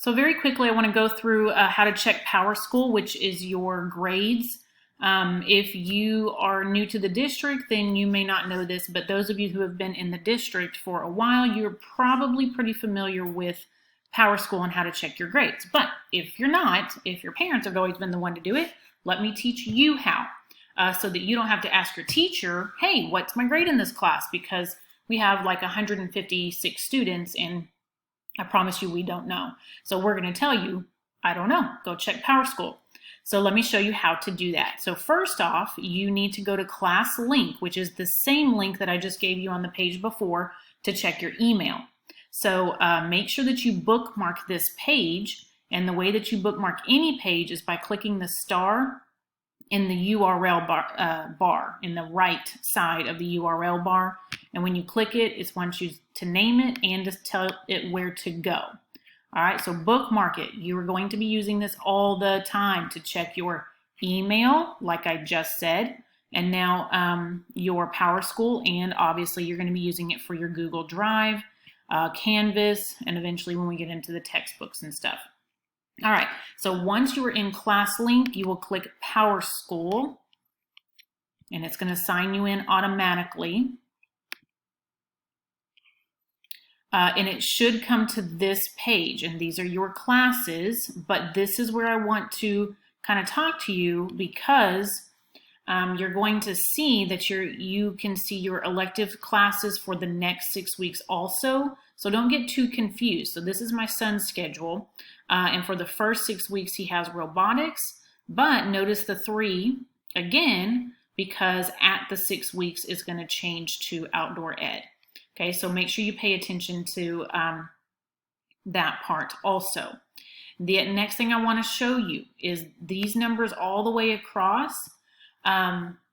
So very quickly, I want to go through how to check PowerSchool, which is your grades. If you are new to the district, then you may not know this, but those of you who have been in the district for a while, you're probably pretty familiar with PowerSchool and how to check your grades. But if you're not, if your parents have always been the one to do it, let me teach you how, so that you don't have to ask your teacher, hey, what's my grade in this class? Because we have like 156 students, and I promise you we don't know. So we're going to tell you, I don't know, go check PowerSchool. So let me show you how to do that. So first off, you need to go to class link, which is the same link that I just gave you on the page before, to check your email. So make sure that you bookmark this page, and the way that you bookmark any page is by clicking the star in the URL bar in the right side of the URL bar. And when you click it, it wants you to name it and to tell it where to go. All right, so bookmark it. You are going to be using this all the time to check your email, like I just said, and now your PowerSchool, and obviously you're going to be using it for your Google Drive, Canvas, and eventually when we get into the textbooks and stuff. All right, so once you are in class link, you will click PowerSchool, and it's going to sign you in automatically. And it should come to this page, and these are your classes, but this is where I want to kind of talk to you, because you're going to see that you can see your elective classes for the next 6 weeks also. So don't get too confused. So this is my son's schedule. And for the first 6 weeks, he has robotics, but notice the 3 again, because at the 6 weeks is going to change to outdoor ed. Okay, so make sure you pay attention to that part also. The next thing I want to show you is these numbers all the way across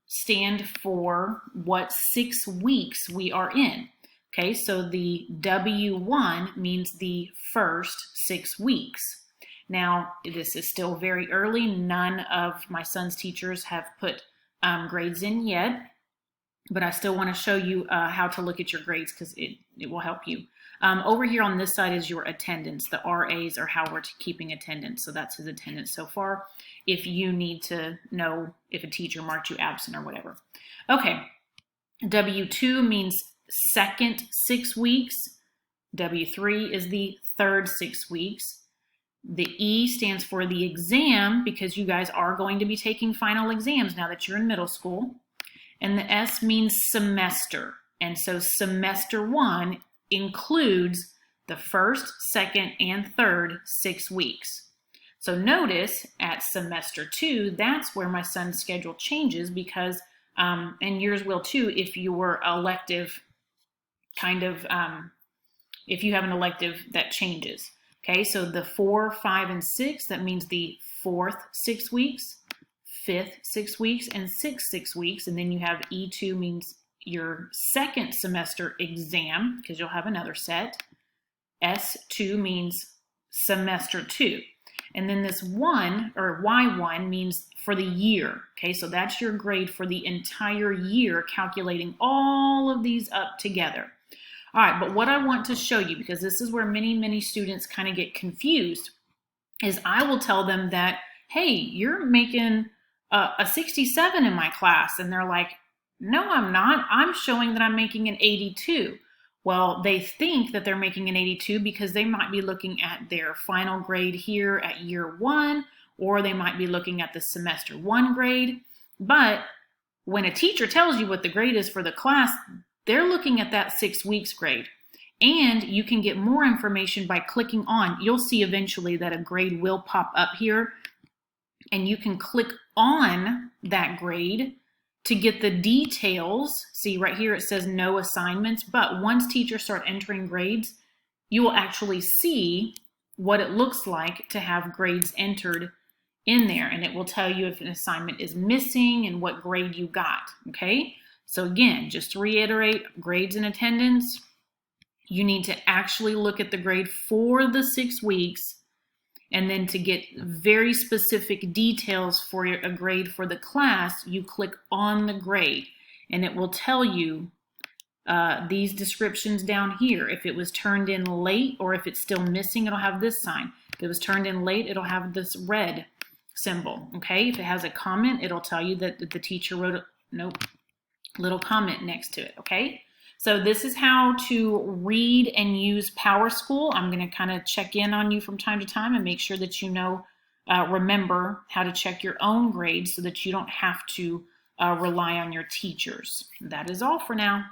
stand for what 6 weeks we are in. Okay, so the W1 means the first 6 weeks. Now, this is still very early. None of my son's teachers have put grades in yet, but I still want to show you how to look at your grades, because it will help you. Over here on this side is your attendance. The RAs are how we're keeping attendance. So that's his attendance so far, if you need to know if a teacher marked you absent or whatever. Okay, W2 means second 6 weeks. W3 is the third 6 weeks. The E stands for the exam, because you guys are going to be taking final exams now that you're in middle school. And the S means semester. And so semester 1 includes the first, second, and third 6 weeks. So notice at semester 2, that's where my son's schedule changes, because, and yours will too, if your elective if you have an elective that changes. Okay, so the 4, 5, and 6, that means the fourth 6 weeks, fifth 6 weeks, and sixth 6 weeks. And then you have E2 means your second semester exam, because you'll have another set. S2 means semester 2. And then this 1, or Y1, means for the year. Okay, so that's your grade for the entire year, calculating all of these up together. All right, but what I want to show you, because this is where many students kind of get confused, is I will tell them that, hey, you're making a 67 in my class. And they're like, no, I'm not. I'm showing that I'm making an 82. Well, they think that they're making an 82 because they might be looking at their final grade here at year 1, or they might be looking at the semester 1 grade. But when a teacher tells you what the grade is for the class, they're looking at that 6 weeks grade. And you can get more information by clicking on. You'll see eventually that a grade will pop up here, and you can click on that grade to get the details. See right here, it says no assignments, but once teachers start entering grades, you will actually see what it looks like to have grades entered in there, and it will tell you if an assignment is missing and what grade you got, okay? So again, just to reiterate, grades and attendance, you need to actually look at the grade for the 6 weeks, and then to get very specific details for a grade for the class, you click on the grade, and it will tell you these descriptions down here. If it was turned in late or if it's still missing, it'll have this sign. If it was turned in late, it'll have this red symbol, okay? If it has a comment, it'll tell you that the teacher wrote a little comment next to it, okay? So this is how to read and use PowerSchool. I'm going to kind of check in on you from time to time and make sure that you know, remember how to check your own grades so that you don't have to rely on your teachers. That is all for now.